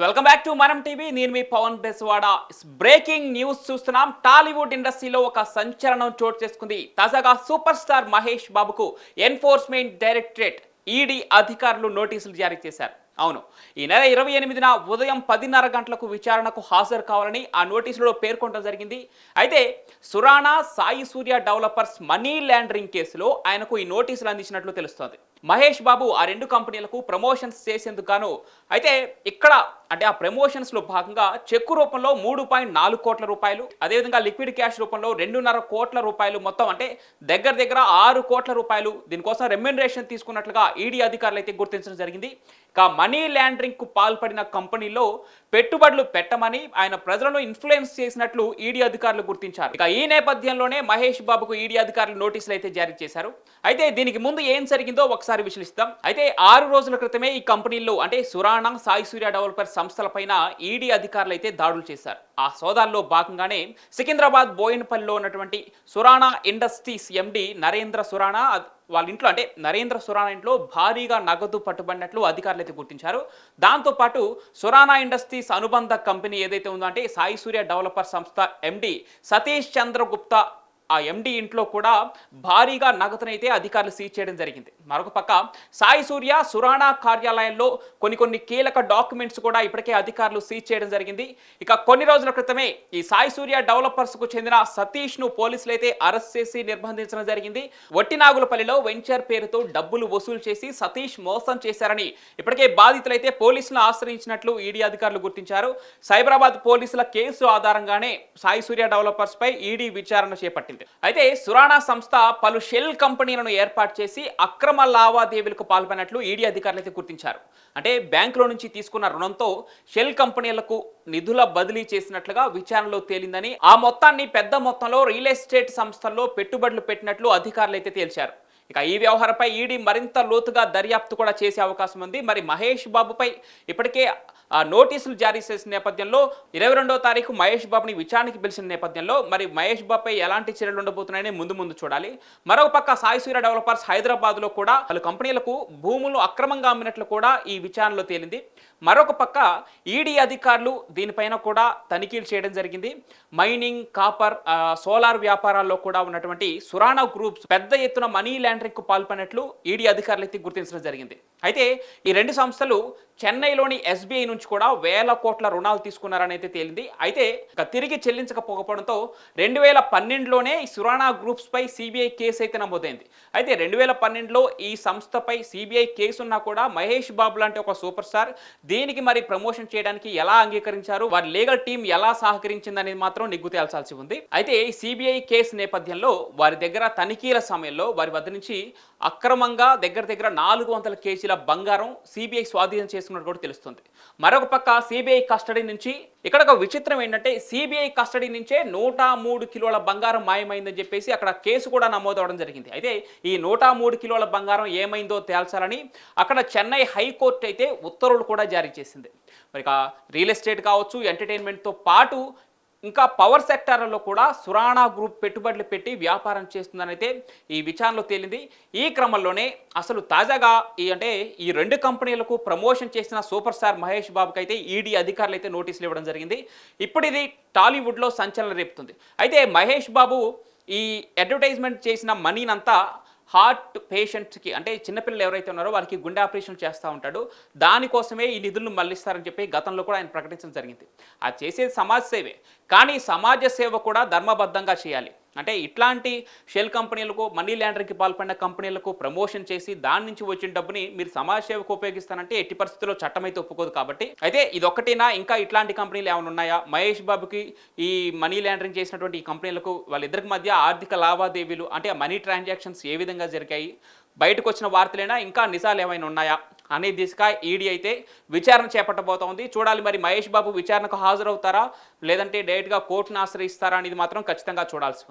Welcome back to మనం TV. నేను మీ Pawan Beswada. Breaking news చూస్తున్నాం. టాలీవుడ్ ఇండస్ట్రీలో ఒక సంచలనం చోటు చేసుకుంది. తాజాగా సూపర్ స్టార్ మహేష్ బాబుకు ఎన్ఫోర్స్మెంట్ డైరెక్టరేట్ ఈడీ అధికారులు నోటీసులు జారీ చేశారు. అవును, ఈ నెల 28న ఉదయం 10:30 గంటలకు విచారణకు హాజరు కావాలని ఆ నోటీసులో పేర్కొనడం జరిగింది. అయితే సురానా సాయి సూర్య డెవలపర్స్ మనీ లాండరింగ్ కేసులో ఆయనకు ఈ నోటీసులు అందించినట్లు తెలుస్తోంది. మహేష్ బాబు ఆ రెండు కంపెనీలకు ప్రమోషన్స్ చేసేందుకు గాను అయితే ఇక్కడ అంటే ఆ ప్రమోషన్స్ లో భాగంగా చెక్కు రూపంలో 3.4 కోట్ల రూపాయలు, అదేవిధంగా లిక్విడ్ క్యాష్ రూపంలో 2.5 కోట్ల రూపాయలు, మొత్తం అంటే దగ్గర 6 కోట్ల రూపాయలు దీనికోసం రెమ్యునరేషన్ తీసుకున్నట్లుగా ఈడీ అధికారులు అయితే గుర్తించడం జరిగింది. ఇక మనీ లాండరింగ్ కు పాల్పడిన కంపెనీలో పెట్టుబడులు పెట్టమని ఆయన ప్రజలను ఇన్ఫ్లుయెన్స్ చేసినట్లు ఈడీ అధికారులు గుర్తించారు. ఇక ఈ నేపథ్యంలోనే మహేష్ బాబుకు ఈడీ అధికారులు నోటీసులు అయితే జారీ చేశారు. అయితే దీనికి ముందు ఏం జరిగిందో ఒకసారి విశ్లేషిద్దాం. అయితే 6 రోజుల క్రితమే ఈ కంపెనీల్లో అంటే సురానా సాయి సూర్య డెవలపర్ సంస్థలపైన ఈడీ అధికారులు అయితే దాడులు చేశారు. ఆ సోదాల్లో భాగంగానే సికింద్రాబాద్ బోయినపల్లిలో ఉన్నటువంటి సురానా ఇండస్ట్రీస్ ఎండి నరేంద్ర సురానా వాళ్ళ ఇంట్లో అంటే నరేంద్ర సురానా ఇంట్లో భారీగా నగదు పట్టుబడినట్లు అధికారులు అయితే గుర్తించారు. దాంతోపాటు సురానా ఇండస్ట్రీస్ అనుబంధ కంపెనీ ఏదైతే ఉందో అంటే సాయి సూర్య డెవలపర్ సంస్థ ఎండి సతీష్ చంద్ర గుప్తా ఆ ఎండి ఇంట్లో కూడా భారీగా నగదునైతే అధికారులు సీజ్ చేయడం జరిగింది. మరొక పక్క సాయి సూర్య సురానా కార్యాలయంలో కొన్ని కీలక డాక్యుమెంట్స్ కూడా ఇప్పటికే అధికారులు సీజ్ చేయడం జరిగింది. ఇక కొన్ని రోజుల క్రితమే ఈ సాయి సూర్య డెవలపర్స్ కు చెందిన సతీష్ ను పోలీసులు అయితే అరెస్ట్ చేసి నిర్బంధించడం జరిగింది. వట్టినాగులపల్లిలో వెంచర్ పేరుతో డబ్బులు వసూలు చేసి సతీష్ మోసం చేశారని ఇప్పటికే బాధితులైతే పోలీసులను ఆశ్రయించినట్లు ఈడీ అధికారులు గుర్తించారు. సైబరాబాద్ పోలీసుల కేసు ఆధారంగానే సాయి సూర్య డెవలపర్స్ పై ఈడీ విచారణ చేపట్టింది. అయితే సురానా సంస్థ పలు షెల్ కంపెనీలను ఏర్పాటు చేసి అక్రమ లావాదేవీలకు పాల్పడినట్లు ఈడీ అధికారులు అయితే గుర్తించారు. అంటే బ్యాంకులో నుంచి తీసుకున్న రుణంతో షెల్ కంపెనీలకు నిధుల బదిలీ చేసినట్లుగా విచారణలో తేలిందని, ఆ మొత్తాన్ని పెద్ద మొత్తంలో రియల్ ఎస్టేట్ సంస్థల్లో పెట్టుబడులు పెట్టినట్లు అధికారులు అయితే తేల్చారు. ఇక ఈ వ్యవహారంపై ఈడీ మరింత లోతుగా దర్యాప్తు కూడా చేసే అవకాశం ఉంది. మరి మహేష్ బాబుపై ఇప్పటికే నోటీసులు జారీ చేసిన నేపథ్యంలో 22వ తారీఖు మహేష్ బాబుని విచారణకి పిలిచిన నేపథ్యంలో మరి మహేష్ బాబుపై ఎలాంటి చర్యలు ఉండబోతున్నాయని ముందు చూడాలి. మరొక పక్క సాయి సూర్య డెవలపర్స్ హైదరాబాద్లో కూడా పలు కంపెనీలకు భూములు అక్రమంగా అమ్మినట్లు కూడా ఈ విచారణలో తేలింది. మరొక పక్క ఈడీ అధికారులు దీనిపైన కూడా తనిఖీలు చేయడం జరిగింది. మైనింగ్, కాపర్, సోలార్ వ్యాపారాల్లో కూడా ఉన్నటువంటి సురానా గ్రూప్స్ పెద్ద ఎత్తున మనీ లాండరింగ్ కు పాల్పడినట్లు ఈడీ అధికారులు అయితే గుర్తించడం జరిగింది. అయితే ఈ రెండు సంస్థలు చెన్నైలోని ఎస్బీఐ నుంచి కూడా వేల కోట్ల రుణాలు తీసుకున్నారని అయితే తేలింది. అయితే తిరిగి చెల్లించకపోవడంతో 2012లోనే ఈ సురానా గ్రూప్స్ పై సిబిఐ కేసు అయితే నమోదైంది. అయితే 2012లో ఈ సంస్థపై సిబిఐ కేసు ఉన్నా కూడా మహేష్ బాబు లాంటి ఒక సూపర్ స్టార్ దీనికి మరి ప్రమోషన్ చేయడానికి ఎలా అంగీకరించారు, వారి లీగల్ టీం ఎలా సహకరించిందనేది మాత్రం నిగ్గు తేల్చాల్సి ఉంది. అయితే ఈ సిబిఐ కేసు నేపథ్యంలో వారి దగ్గర తనిఖీల సమయంలో వారి వద్ద నుంచి అక్రమంగా దగ్గర 400 కేజీల బంగారం సిబిఐ స్వాధీనం చేసుకున్నట్టు కూడా తెలుస్తుంది. మరొక పక్క సిబిఐ కస్టడీ నుంచి ఇక్కడ ఒక విచిత్రం ఏంటంటే సిబిఐ కస్టడీ నుంచే 103 కిలోల బంగారం మాయమైందని చెప్పేసి అక్కడ కేసు కూడా నమోదవడం జరిగింది. అయితే ఈ 103 కిలోల బంగారం ఏమైందో తేల్చాలని అక్కడ చెన్నై హైకోర్టు అయితే ఉత్తర్వులు కూడా జారీ చేసింది. మరి రియల్ ఎస్టేట్ కావచ్చు, ఎంటర్టైన్మెంట్తో పాటు ఇంకా పవర్ సెక్టార్లలో కూడా సురానా గ్రూప్ పెట్టుబడులు పెట్టి వ్యాపారం చేస్తుందని అయితే ఈ విచారణలో తేలింది. ఈ క్రమంలోనే అసలు తాజాగా ఈ రెండు కంపెనీలకు ప్రమోషన్ చేసిన సూపర్ స్టార్ మహేష్ బాబుకి అయితే ఈడీ అధికారులు అయితే నోటీసులు ఇవ్వడం జరిగింది. ఇప్పుడు ఇది టాలీవుడ్లో సంచలనం రేపుతుంది. అయితే మహేష్ బాబు ఈ అడ్వర్టైజ్మెంట్ చేసిన మనీనంతా హార్ట్ పేషెంట్స్కి అంటే చిన్నపిల్లలు ఎవరైతే ఉన్నారో వారికి గుండె ఆపరేషన్ చేస్తూ ఉంటాడు, దానికోసమే ఈ నిధులను మళ్లిస్తారని చెప్పి గతంలో కూడా ఆయన ప్రకటించడం జరిగింది. అది చేసేది సమాజ సేవే, కానీ సమాజ సేవ కూడా ధర్మబద్ధంగా చేయాలి. అంటే ఇట్లాంటి షెల్ కంపెనీలకు, మనీ లాండరింగ్కి పాల్పడిన కంపెనీలకు ప్రమోషన్ చేసి దాని నుంచి వచ్చిన డబ్బుని మీరు సమాజ సేవకు ఉపయోగిస్తానంటే ఎట్టి పరిస్థితుల్లో చట్టం అయితే ఒప్పుకోదు. కాబట్టి అయితే ఇదొక్కటేనా, ఇంకా ఇట్లాంటి కంపెనీలు ఏమైనా ఉన్నాయా? మహేష్ బాబుకి ఈ మనీ లాండరింగ్ చేసినటువంటి ఈ కంపెనీలకు వాళ్ళిద్దరికి మధ్య ఆర్థిక లావాదేవీలు అంటే మనీ ట్రాన్సాక్షన్స్ ఏ విధంగా జరిగాయి, బయటకు వచ్చిన వార్తలైనా ఇంకా నిజాలు ఏమైనా ఉన్నాయా అనే దిశగా ఈడీ అయితే విచారణ చేపట్టబోతోంది. చూడాలి మరి మహేష్ బాబు విచారణకు హాజరవుతారా లేదంటే డైరెక్ట్గా కోర్టును ఆశ్రయిస్తారా అనేది మాత్రం ఖచ్చితంగా చూడాల్సి ఉంది.